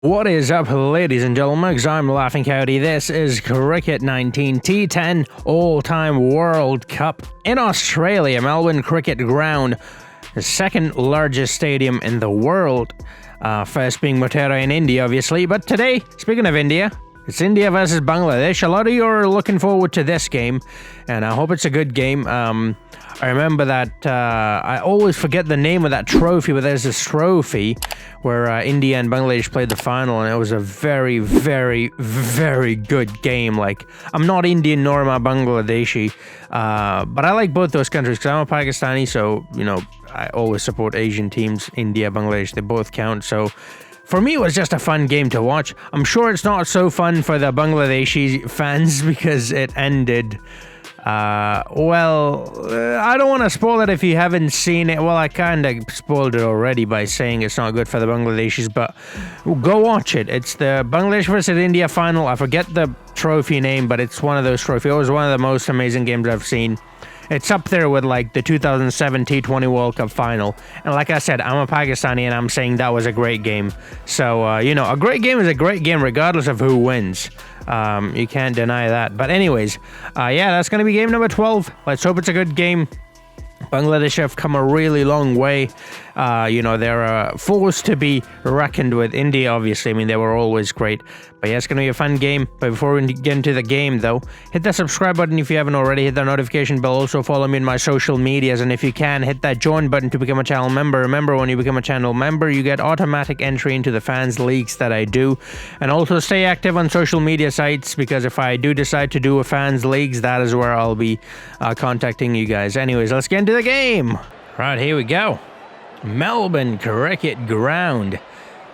What is up, ladies and gentlemen? I'm Laughing Coyote. This is Cricket 19 T10 All Time World Cup in Australia, Melbourne Cricket Ground, the second largest stadium in the world. First being Motera in India, obviously. But today, speaking of India, it's India versus Bangladesh. A lot of you are looking forward to this game, and I hope it's a good game. I remember that I always forget the name of that trophy, but there's this trophy where India and Bangladesh played the final, and it was a very, very, very good game. Like, I'm not Indian nor am I Bangladeshi, but I like both those countries because I'm a Pakistani, so, you know, I always support Asian teams. India, Bangladesh, they both count, so for me, it was just a fun game to watch. I'm sure it's not so fun for the Bangladeshi fans because it ended. I don't want to spoil it if you haven't seen it. Well, I kind of spoiled it already by saying it's not good for the Bangladeshis, but go watch it. It's the Bangladesh versus India final. I forget the trophy name, but it's one of those trophies. It was one of the most amazing games I've seen. It's up there with like the 2007 T20 World Cup final. And like I said, I'm a Pakistani and I'm saying that was a great game. So, you know, a great game is a great game regardless of who wins. You can't deny that. But anyways, yeah, that's going to be game number 12. Let's hope it's a good game. Bangladesh have come a really long way. You know, they're a force to be reckoned with. India, obviously, I mean, they were always great. But yeah, it's going to be a fun game. But before we get into the game, though, hit that subscribe button if you haven't already. Hit that notification bell. Also, follow me in my social medias. And if you can, hit that join button to become a channel member. Remember, when you become a channel member, you get automatic entry into the fans leagues that I do. And also stay active on social media sites, because if I do decide to do a fans leagues, that is where I'll be contacting you guys. Anyways, let's get into the game. Right, here we go. Melbourne Cricket Ground.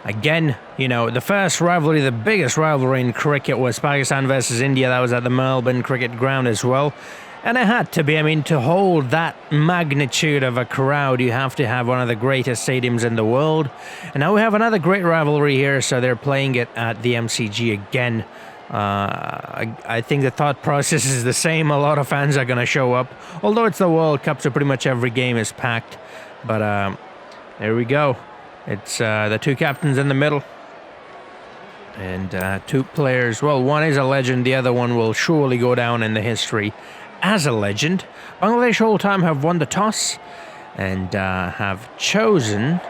Again, you know, the first rivalry, the biggest rivalry in cricket was Pakistan versus India. That was at the Melbourne Cricket Ground as well. And it had to be. I mean, to hold that magnitude of a crowd, you have to have one of the greatest stadiums in the world. And now we have another great rivalry here, so they're playing it at the MCG again. I think the thought process is the same. A lot of fans are going to show up. Although it's the World Cup, so pretty much every game is packed. But there we go. It's the two captains in the middle. And two players. Well, one is a legend. The other one will surely go down in the history as a legend. Bangladesh all time have won the toss and have chosen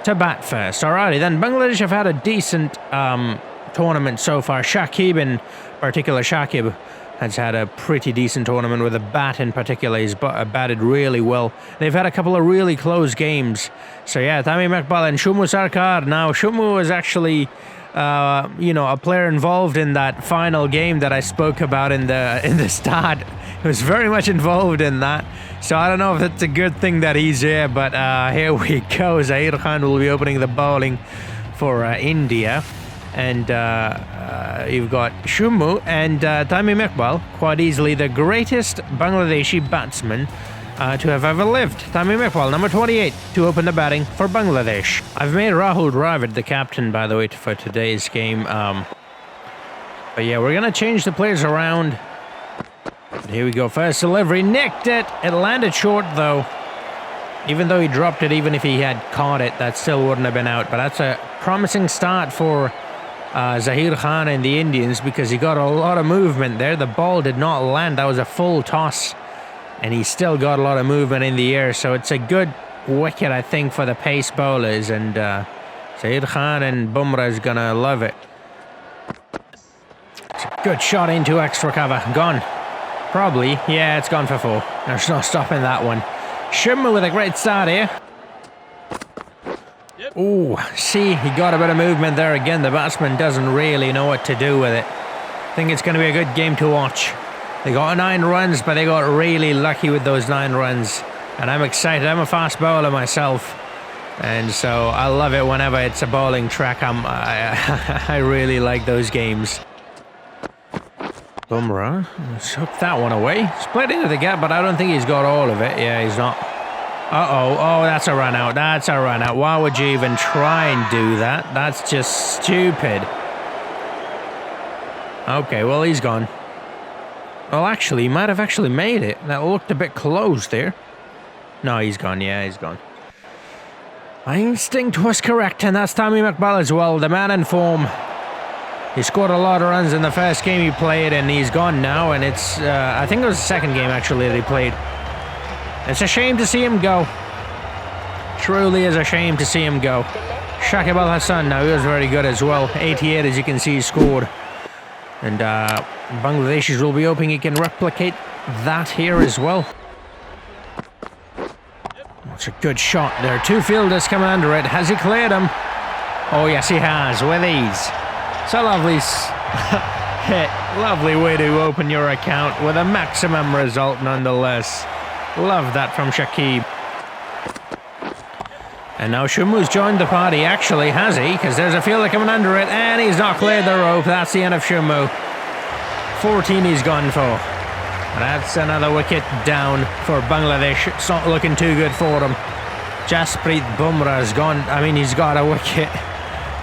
to bat first. Alrighty, then Bangladesh have had a decent tournament so far. Shakib in particular, Shakib has had a pretty decent tournament with a bat in particular. He's batted really well. They've had a couple of really close games. So yeah, Tamim Iqbal and Shumu Sarkar. Now, Shumu was actually, you know, a player involved in that final game that I spoke about in the start. He was very much involved in that. So I don't know if it's a good thing that he's here, but here we go. Zahir Khan will be opening the bowling for India. And you've got Shumu and Tamim Iqbal, quite easily the greatest Bangladeshi batsman to have ever lived. Tamim Iqbal, number 28, to open the batting for Bangladesh. I've made Rahul Dravid the captain, by the way, for today's game. But yeah, we're going to change the players around. But here we go. First delivery, nicked it. It landed short, though. Even though he dropped it, even if he had caught it, that still wouldn't have been out. But that's a promising start for Zahir Khan and the Indians, because he got a lot of movement there. The ball did not land. That was a full toss, and he still got a lot of movement in the air. So it's a good wicket, I think, for the pace bowlers, and Zahir Khan and Bumrah is gonna love it. It's a good shot into extra cover. Gone. Probably. Yeah, it's gone for 4. There's no stopping that one. Shumu with a great start here. Oh, see, he got a bit of movement there again. The batsman doesn't really know what to do with it. I think it's going to be a good game to watch. They got 9 runs, but they got really lucky with those 9 runs. And I'm excited. I'm a fast bowler myself. And so I love it whenever it's a bowling track. I really like those games. Bumrah, let's hook that one away. Split into the gap, but I don't think he's got all of it. Yeah, he's not. Uh-oh. Oh, that's a run out. That's a run out. Why would you even try and do that? That's just stupid. Okay, well, he's gone. Well, actually, he might have actually made it. That looked a bit close there. No, he's gone. Yeah, he's gone. My instinct was correct, and that's Tommy McBall as well, the man in form. He scored a lot of runs in the first game he played, and he's gone now, and it's, I think it was the second game actually that he played. It's a shame to see him go. Truly is a shame to see him go. Shakib Al Hassan now, he was very good as well. 88, as you can see, he scored. And Bangladeshis will be hoping he can replicate that here as well. It's a good shot. There are two fielders coming under it. Has he cleared them? Oh yes, he has, with ease. It's a lovely hit. Lovely way to open your account with a maximum result nonetheless. Love that from Shakib. And now Shumu's joined the party, actually, has he? Because there's a fielder coming under it, and he's not cleared the rope. That's the end of Shumu. 14 he's gone for. That's another wicket down for Bangladesh. It's not looking too good for them. Jasprit Bumrah's gone. I mean, he's got a wicket.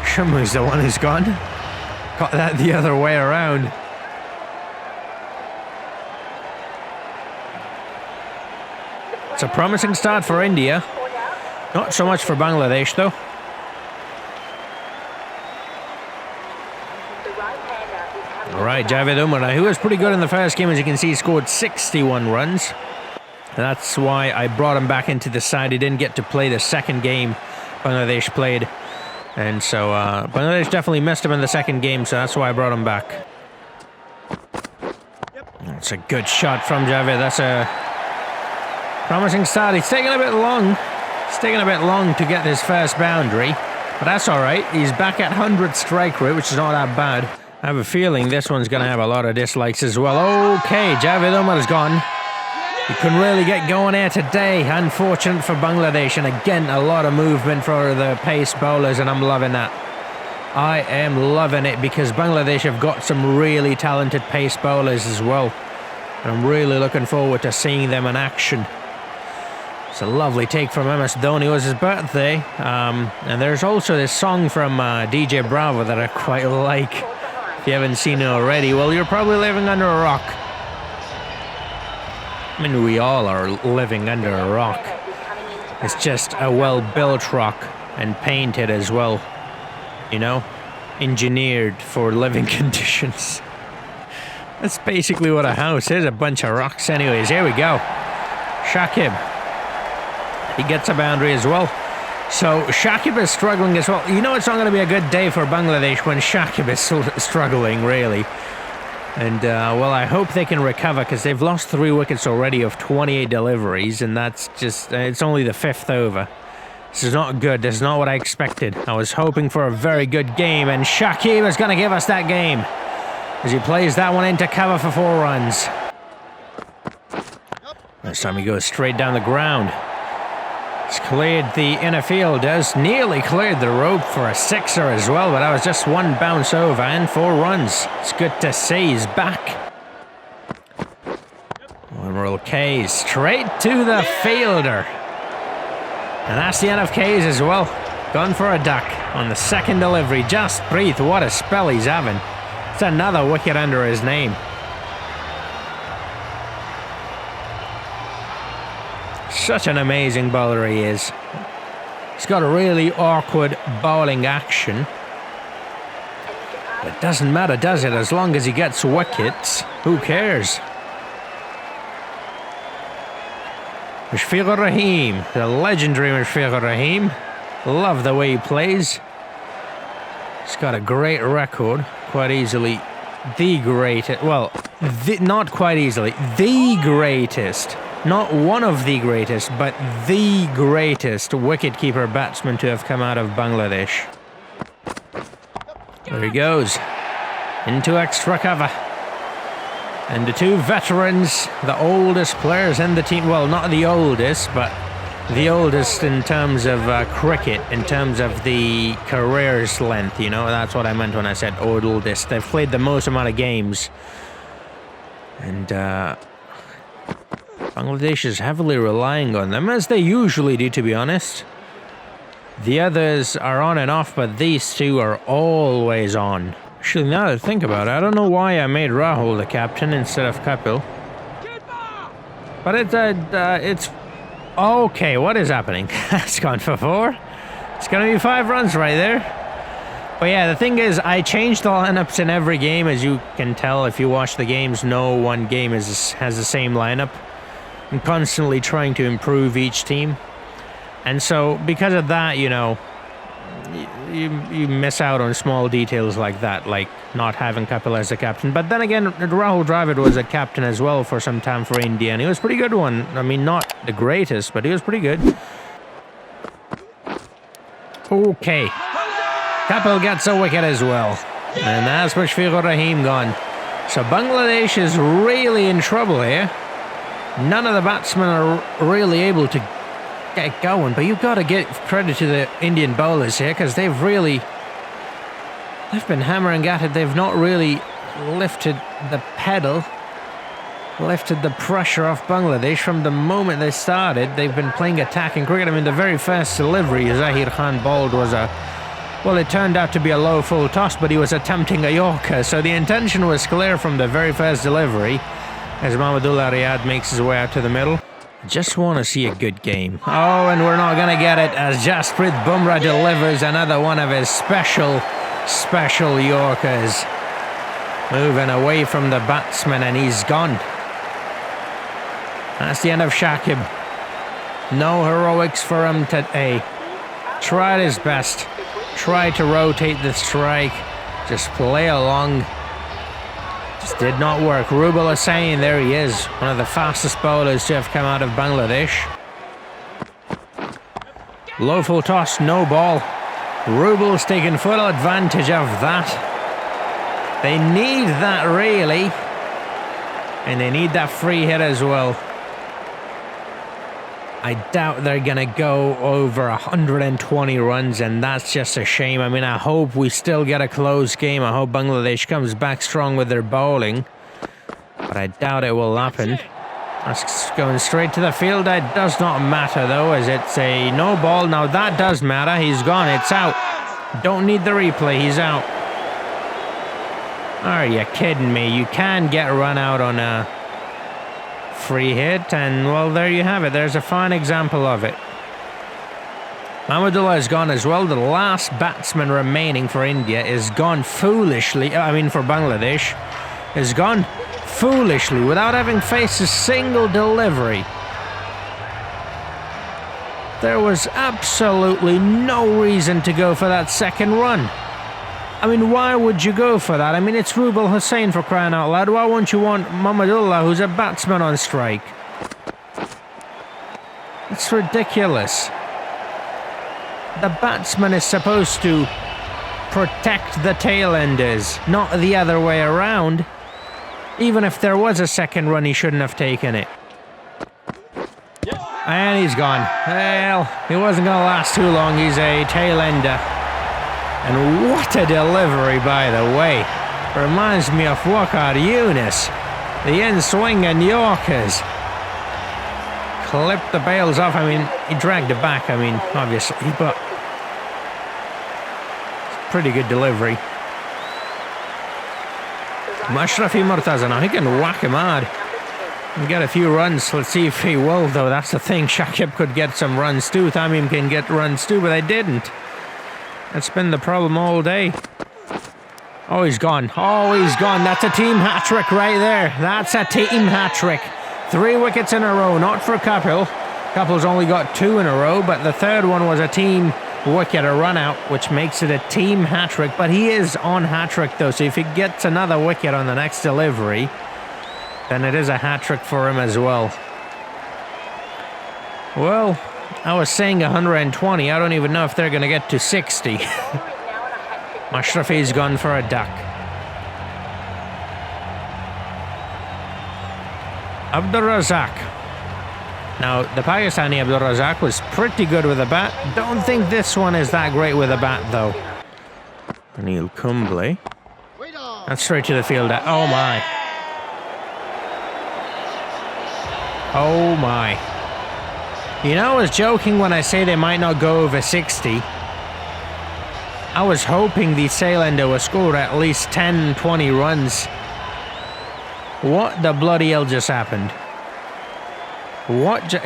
Shumu's the one who's gone. Got that the other way around. It's a promising start for India. Not so much for Bangladesh, though. Alright, Javed Umrah, who was pretty good in the first game, as you can see, scored 61 runs. That's why I brought him back into the side. He didn't get to play the second game Bangladesh played. And so Bangladesh definitely missed him in the second game, so that's why I brought him back. That's a good shot from Javed. That's a promising start. It's taking a bit long. It's taking a bit long to get his first boundary, but that's alright. He's back at 100 strike rate, which is not that bad. I have a feeling this one's going to have a lot of dislikes as well. Okay, Javed Umar's gone. He couldn't really get going here today. Unfortunate for Bangladesh, and again, a lot of movement for the pace bowlers, and I'm loving that. I am loving it because Bangladesh have got some really talented pace bowlers as well. And I'm really looking forward to seeing them in action. It's a lovely take from MS Dhoni. It was his birthday. And there's also this song from DJ Bravo that I quite like. If you haven't seen it already, well, you're probably living under a rock. I mean, we all are living under a rock. It's just a well-built rock and painted as well. You know? Engineered for living conditions. That's basically what a house is, a bunch of rocks. Anyways, here we go. Shakib. He gets a boundary as well. So Shakib is struggling as well. You know, it's not going to be a good day for Bangladesh when Shakib is struggling, really. And, well, I hope they can recover because they've lost 3 wickets already of 28 deliveries, and that's just, it's only the 5th over. This is not good. This is not what I expected. I was hoping for a very good game, and Shakib is going to give us that game as he plays that one into cover for 4 runs. This time he goes straight down the ground. He's cleared the inner fielders, nearly cleared the rope for a 6er as well, but that was just 1 bounce over and 4 runs. It's good to see he's back. Emerald K's straight to the fielder. And that's the end of K's as well. Gone for a duck on the second delivery. Just breathe, what a spell he's having. It's another wicket under his name. Such an amazing bowler he is. He's got a really awkward bowling action. It doesn't matter, does it? As long as he gets wickets, who cares? Mushfiqur Rahim, the legendary Mushfiqur Rahim. Love the way he plays. He's got a great record, quite easily the greatest. Well, not quite easily, the greatest. Not one of the greatest, but the greatest wicketkeeper batsman to have come out of Bangladesh. There he goes. Into extra cover. And the 2 veterans, the oldest players in the team. Well, not the oldest, but the oldest in terms of cricket, in terms of the career's length, you know. That's what I meant when I said oldest. They've played the most amount of games. And, Bangladesh is heavily relying on them, as they usually do, to be honest. The others are on and off, but these 2 are always on. Actually, now that I think about it, I don't know why I made Rahul the captain instead of Kapil. But it's... okay, what is happening? That's gone for 4. It's going to be 5 runs right there. But yeah, the thing is, I change the lineups in every game. As you can tell, if you watch the games, no one game has the same lineup. I'm constantly trying to improve each team. And so, because of that, you know, you miss out on small details like that, like not having Kapil as the captain. But then again, Rahul Dravid was a captain as well for some time for India, and he was a pretty good one. I mean, not the greatest, but he was pretty good. Okay. Kapil gets a wicket as well. And that's Mushfiqur Rahim gone. So Bangladesh is really in trouble here. None of the batsmen are really able to get going, but you've got to give credit to the Indian bowlers here, because they've been hammering at it. They've not really lifted the pedal, lifted the pressure off Bangladesh from the moment they started. They've been playing attacking cricket. I mean, the very first delivery Zahir Khan bowled was well, it turned out to be a low full toss, but he was attempting a Yorker, so the intention was clear from the very first delivery as Mahmudullah Riyad makes his way out to the middle. Just want to see a good game. Oh, and we're not going to get it as Jasprit Bumrah delivers another one of his special Yorkers. Moving away from the batsman, and he's gone. That's the end of Shakib. No heroics for him today. Tried his best. Tried to rotate the strike. Just play along. Just did not work. Rubal Hussain, there he is. One of the fastest bowlers to have come out of Bangladesh. Low full toss, no ball. Rubal's taking full advantage of that. They need that really. And they need that free hit as well. I doubt they're going to go over 120 runs, and that's just a shame. I mean, I hope we still get a close game. I hope Bangladesh comes back strong with their bowling, but I doubt it will happen. That's going straight to the field. It does not matter, though, as it's a no ball. Now, that does matter. He's gone. It's out. Don't need the replay. He's out. Are you kidding me? You can get run out on a free hit, and well, there you have it. There's a fine example of it. Mahmudullah is gone as well. The last batsman remaining for India is gone foolishly. For Bangladesh, is gone foolishly without having faced a single delivery. There was absolutely no reason to go for that second run. I mean, why would you go for that? I mean, it's Rubal Hussain, for crying out loud. Why won't you want Mahmudullah, who's a batsman, on strike? It's ridiculous. The batsman is supposed to protect the tail-enders, not the other way around. Even if there was a second run, he shouldn't have taken it. And he's gone. Well, he wasn't going to last too long. He's a tail-ender. And what a delivery, by the way. Reminds me of Waqar Younis. The in-swing and Yorkers. Clipped the bails off. I mean, he dragged it back, obviously, but pretty good delivery. Mashrafi Murtaza, now he can whack him hard and get a few runs. Let's see if he will, though. That's the thing. Shakib could get some runs too. Tamim can get runs too, but they didn't. That's been the problem all day. Oh, he's gone. Oh, he's gone. That's a team hat-trick right there. That's a team hat-trick. 3 wickets in a row, not for Kapil. Kapil's only got 2 in a row, but the third one was a team wicket, a run-out, which makes it a team hat-trick. But he is on hat-trick, though, so if he gets another wicket on the next delivery, then it is a hat-trick for him as well. Well, I was saying 120. I don't even know if they're going to get to 60. Mashrafi's gone for a duck. Abdul Razak. Now, the Pakistani Abdul Razak was pretty good with a bat. Don't think this one is that great with a bat, though. Anil Kumble. That's straight to the field. Oh, my. Oh, my. You know, I was joking when I say they might not go over 60. I was hoping the Sailender would score at least 10, 20 runs. What the bloody hell just happened?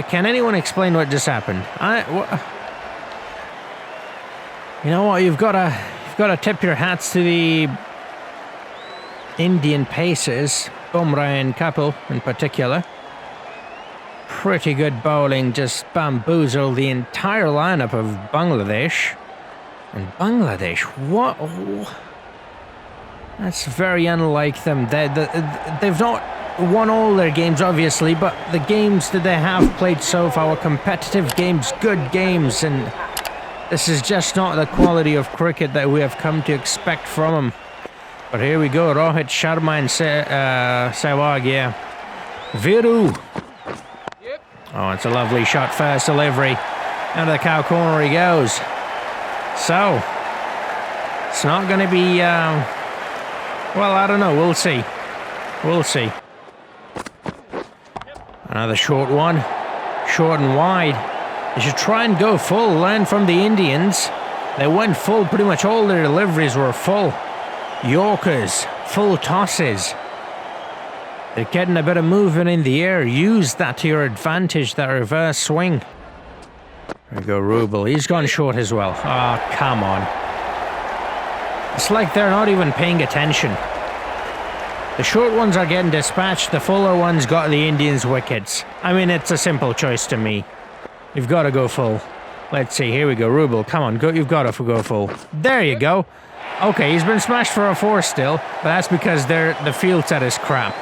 Can anyone explain what just happened? You know what? You've got to tip your hats to the Indian pacers, Bumrah and Kapil in particular. Pretty good bowling, just bamboozled the entire lineup of Bangladesh. And Bangladesh, what? That's very unlike them. They've not won all their games, obviously, but the games that they have played so far were competitive games, good games, and this is just not the quality of cricket that we have come to expect from them. But here we go, Rohit Sharma and Sehwag, yeah. Viru. Oh, it's a lovely shot, first delivery. Out of the cow corner he goes. So, it's not going to be, well, I don't know, we'll see. We'll see. Another short one. Short and wide. They should try and go full, learn from the Indians. They went full, pretty much all their deliveries were full. Yorkers, full tosses. They're getting a bit of movement in the air. Use that to your advantage, that reverse swing. There we go, Rubel. He's gone short as well. Oh, come on. It's like they're not even paying attention. The short ones are getting dispatched. The fuller ones got the Indians' wickets. I mean, it's a simple choice to me. You've got to go full. Let's see. Here we go. Rubel, come on. You've got to go full. There you go. Okay, he's been smashed for a 4 still, but that's because the field set is crap.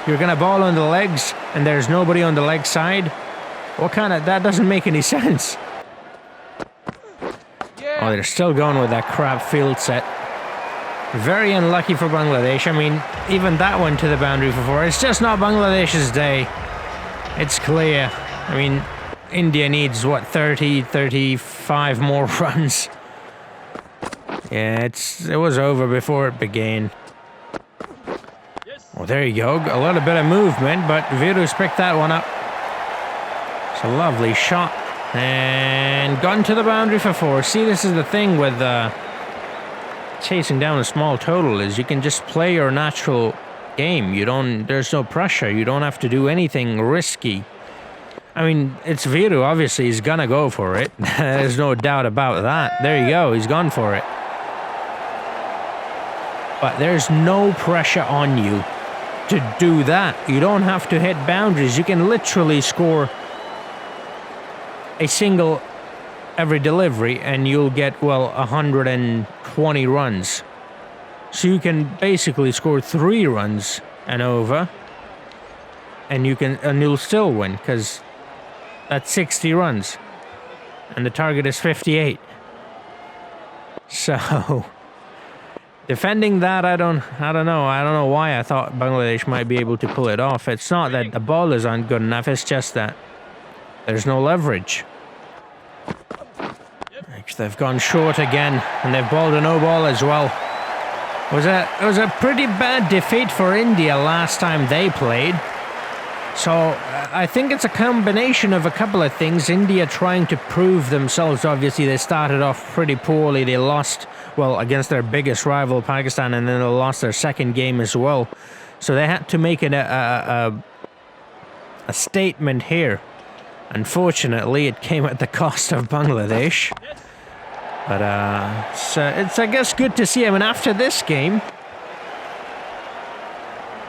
You're going to ball on the legs, and there's nobody on the leg side? What kind of... That doesn't make any sense. Oh, they're still going with that crap field set. Very unlucky for Bangladesh. I mean, even that went to the boundary for 4. It's just not Bangladesh's day. It's clear. I mean, India needs, what, 30, 35 more runs? Yeah, it was over before it began. Well, there you go. A little bit of movement, but Viru's picked that one up. It's a lovely shot. And gone to the boundary for 4. See, this is the thing with chasing down a small total, is you can just play your natural game. There's no pressure. You don't have to do anything risky. I mean, it's Viru, obviously. He's gonna go for it. There's no doubt about that. There you go. He's gone for it. But there's no pressure on you to do that. You don't have to hit boundaries. You can literally score a single every delivery and you'll get, well, 120 runs. So you can basically score 3 runs and over, and you'll still win, because that's 60 runs and the target is 58. So defending that, I don't know why I thought Bangladesh might be able to pull it off. It's not that the bowlers aren't good enough, it's just that there's no leverage. They've gone short again, and they've bowled a no ball as well. It was a pretty bad defeat for India last time they played. So I think it's a combination of a couple of things. India trying to prove themselves. Obviously, they started off pretty poorly. They lost, well, against their biggest rival, Pakistan, and then they lost their second game as well. So they had to make it a statement here. Unfortunately, it came at the cost of Bangladesh. But it's, I guess, good to see. I mean, after this game,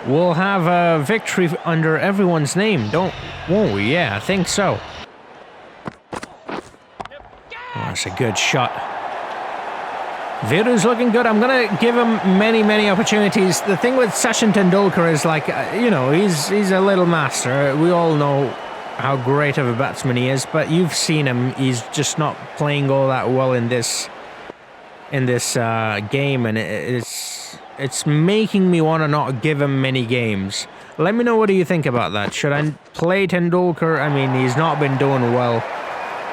we'll have a victory under everyone's name, won't we? Yeah, I think so. Oh, that's a good shot. Viru's looking good. I'm going to give him many, many opportunities. The thing with Sachin Tendulkar is, like, he's a little master. We all know how great of a batsman he is, but you've seen him. He's just not playing all that well in this game, and it's making me want to not give him many games. Let me know, what do you think about that? Should I play Tendulkar? I mean, he's not been doing well.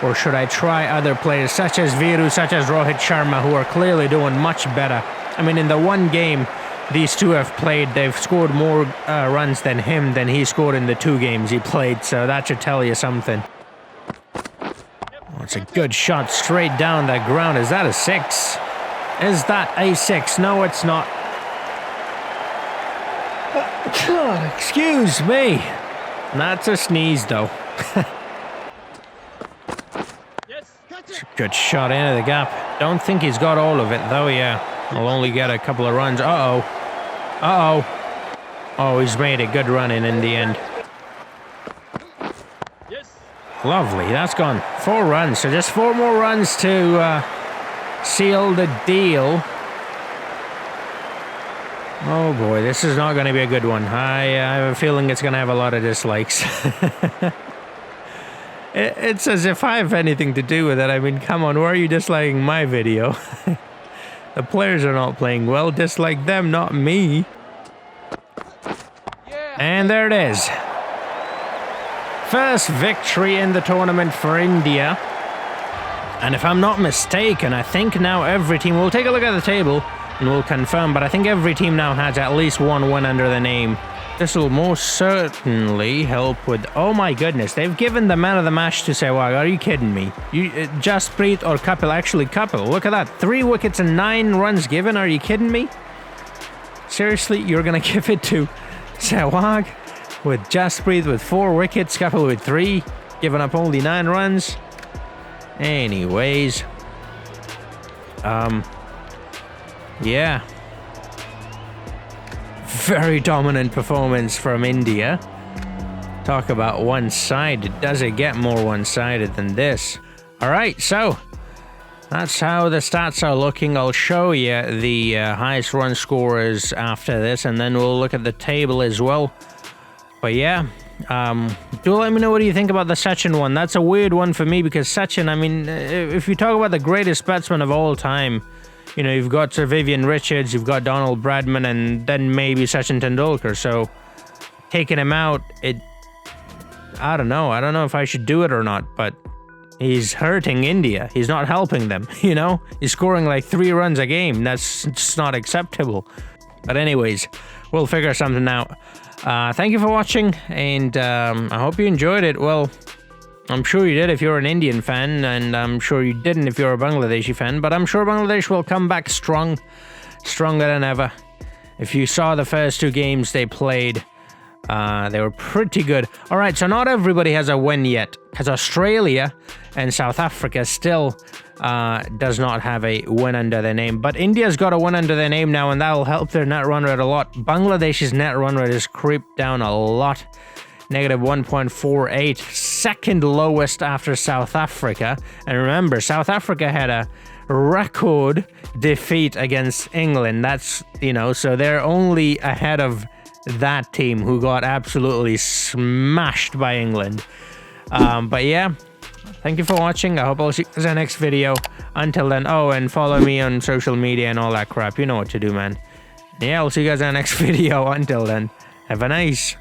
Or should I try other players such as Viru, such as Rohit Sharma, who are clearly doing much better? I mean, in the one game these two have played, they've scored more runs than he scored in the 2 games he played, so that should tell you something. Oh, it's a good shot straight down the ground. Is that a 6? Is that a 6? No, it's not. Excuse me. That's a sneeze, though. It's a good shot into the gap. Don't think he's got all of it, though, yeah. I'll only get a couple of runs. Uh-oh. Uh-oh. Oh, he's made a good run in the end. Yes. Lovely, that's gone. 4 runs, so just 4 more runs to seal the deal. Oh boy, this is not going to be a good one. I have a feeling it's going to have a lot of dislikes. It's as if I have anything to do with it. I mean, come on, why are you disliking my video? The players are not playing well. Dislike them, not me. And there it is. First victory in the tournament for India. And if I'm not mistaken, I think now every team... We'll take a look at the table and we'll confirm, but I think every team now has at least one win under the name. This will most certainly help with... Oh my goodness, they've given the man of the match to Sehwag. Are you kidding me? Jasprit or Kapil? Actually, Kapil. Look at that. 3 wickets and 9 runs given. Are you kidding me? Seriously, you're going to give it to Sehwag with Jasprit with 4 wickets, Kapil with 3, giving up only 9 runs. Anyways. Yeah. Very dominant performance from India. Talk about one-sided. Does it get more one-sided than this? Alright, so that's how the stats are looking. I'll show you the highest run scorers after this, and then we'll look at the table as well. But yeah, do let me know what you think about the Sachin one. That's a weird one for me because Sachin, I mean, if you talk about the greatest batsman of all time, you know, you've got Sir Vivian Richards, you've got Donald Bradman, and then maybe Sachin Tendulkar. So taking him out, I don't know. I don't know if I should do it or not, but he's hurting India. He's not helping them, you know? He's scoring like 3 runs a game. That's just not acceptable. But anyways, we'll figure something out. Thank you for watching, and I hope you enjoyed it. Well, I'm sure you did if you're an Indian fan, and I'm sure you didn't if you're a Bangladeshi fan, but I'm sure Bangladesh will come back stronger than ever. If you saw the first 2 games they played, they were pretty good. Alright, so not everybody has a win yet, because Australia and South Africa still does not have a win under their name. But India's got a win under their name now, and that'll help their net run rate a lot. Bangladesh's net run rate has creeped down a lot. Negative 1.48, second lowest after South Africa. And remember, South Africa had a record defeat against England. That's, you know, so they're only ahead of that team who got absolutely smashed by England. But yeah, thank you for watching. I hope I'll see you in the next video. Until then, oh, and follow me on social media and all that crap. You know what to do, man. Yeah, I'll see you guys in the next video. Until then, have a nice...